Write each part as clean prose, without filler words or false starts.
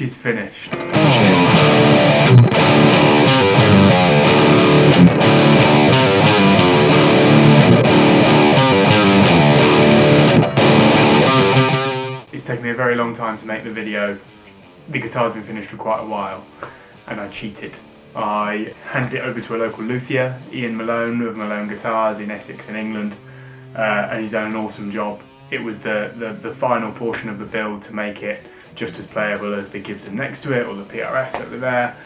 is finished. It's taken me a very long time to make the video. The guitar's been finished for quite a while, and I cheated. I handed it over to a local luthier, Ian Malone of Malone Guitars in Essex in England, and he's done an awesome job. It was the final portion of the build to make it just as playable as the Gibson next to it or the PRS over there.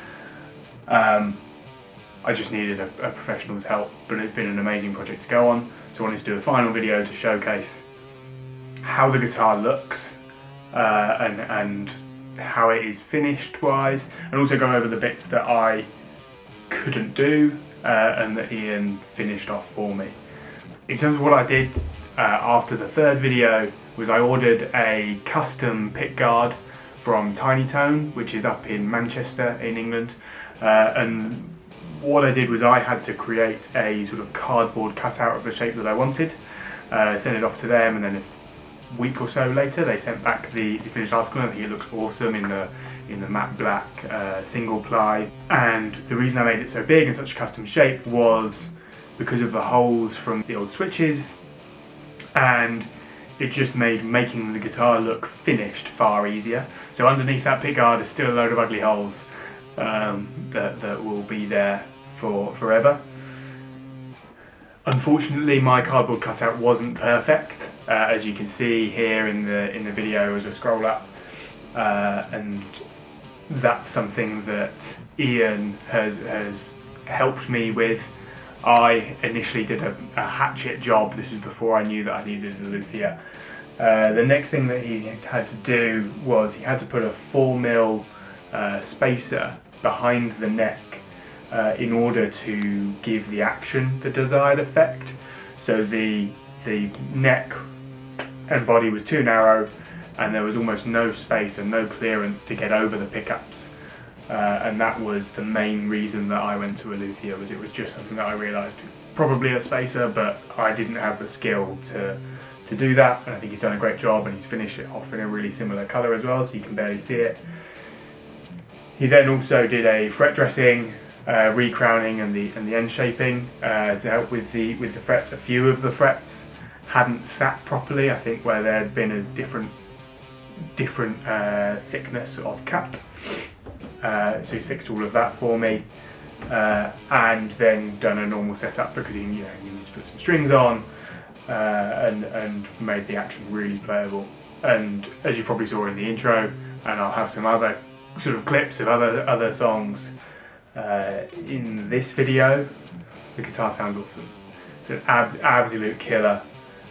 I just needed a professional's help, but it's been an amazing project to go on, so I wanted to do a final video to showcase how the guitar looks and how it is finished wise, and also go over the bits that I couldn't do and that Ian finished off for me. In terms of what I did after the third video was I ordered a custom pickguard from Tiny Tone, which is up in Manchester in England, and what I did was I had to create a sort of cardboard cutout of the shape that I wanted, send it off to them, and then a week or so later they sent back the finished article. I think it looks awesome in the matte black single ply, and the reason I made it so big and such a custom shape was because of the holes from the old switches, and it just made making the guitar look finished far easier. So underneath that pickguard is still a load of ugly holes that will be there for forever. Unfortunately, my cardboard cutout wasn't perfect, as you can see here in the video as I scroll up, and that's something that Ian has helped me with. I initially did a hatchet job. This was before I knew that I needed a luthier. The next thing that he had to do was he had to put a 4mm spacer behind the neck in order to give the action the desired effect. So the neck and body was too narrow, and there was almost no space and no clearance to get over the pickups. And that was the main reason that I went to a luthier. It was just something that I realised, probably a spacer, but I didn't have the skill to do that, and I think he's done a great job, and he's finished it off in a really similar colour as well, so you can barely see it. He then also did a fret dressing, recrowning and the end shaping to help with the frets. A few of the frets hadn't sat properly, I think, where there had been a different thickness of cut. So he's fixed all of that for me, and then done a normal setup because he needs to put some strings on and made the action really playable. And as you probably saw in the intro, and I'll have some other sort of clips of other songs in this video, the guitar sounds awesome. It's an absolute killer.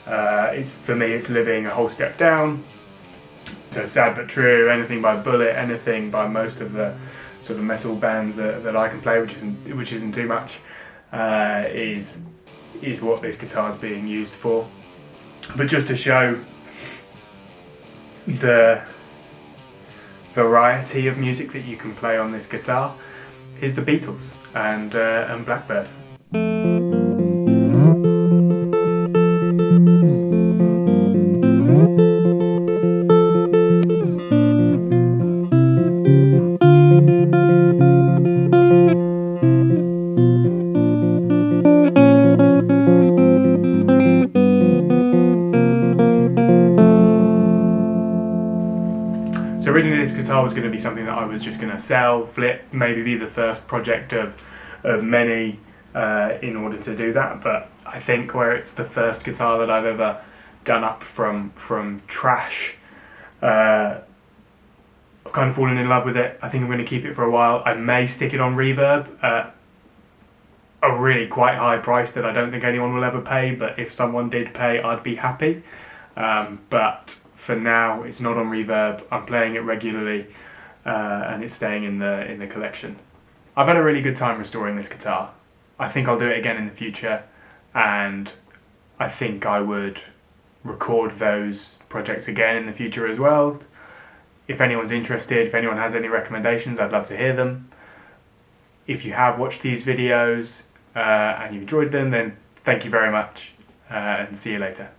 For me it's living a whole step down. So Sad But True, anything by Bullet, anything by most of the sort of metal bands that I can play, which isn't too much, is what this guitar is being used for. But just to show the variety of music that you can play on this guitar, is the Beatles and Blackbird. So originally this guitar was going to be something that I was just going to sell, flip, maybe be the first project of many in order to do that. But I think where it's the first guitar that I've ever done up from trash, I've kind of fallen in love with it. I think I'm going to keep it for a while. I may stick it on reverb at a really quite high price that I don't think anyone will ever pay, but if someone did pay, I'd be happy. But for now, it's not on reverb. I'm playing it regularly, and it's staying in the collection. I've had a really good time restoring this guitar. I think I'll do it again in the future, and I think I would record those projects again in the future as well. If anyone's interested, if anyone has any recommendations, I'd love to hear them. If you have watched these videos and you enjoyed them, then thank you very much, and see you later.